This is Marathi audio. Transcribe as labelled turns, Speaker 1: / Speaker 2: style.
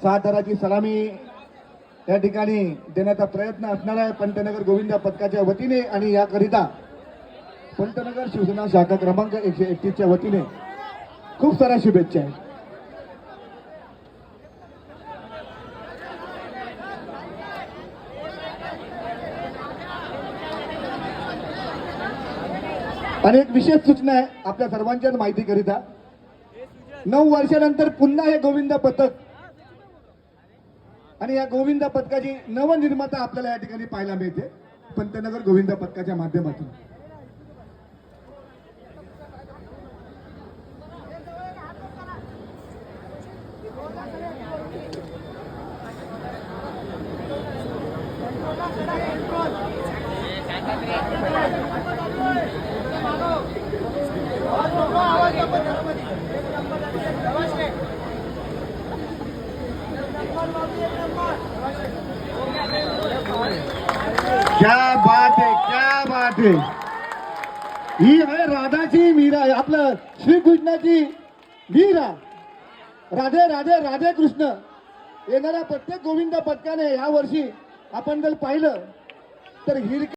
Speaker 1: 7 हजाराची सलामी या ठिकाणी देण्याचा प्रयत्न असणार आहे पंतनगर गोविंदा पथकाच्या वतीने आणि याकरिता पंतनगर शिवसेना शाखा क्रमांक 131 च्या वतीने खूप साऱ्या शुभेच्छा आहेत. आणि एक विशेष सूचना आहे आपल्या सर्वांच्याच माहितीकरिता, 9 वर्षानंतर पुन्हा हे गोविंदा पथक आणि या गोविंदा पथकाची नवनिर्माता आपल्याला या ठिकाणी पाहायला मिळते पंतनगर गोविंदा पथकाच्या माध्यमातून. क्या बात है, क्या बात है. ही आहे राधाची मीरा, आपलं श्रीकृष्णाची मीरा. राधे राधे राधे कृष्ण. येणाऱ्या प्रत्येक गोविंदा पथकाने या वर्षी आपण जर पाहिलं तर हिर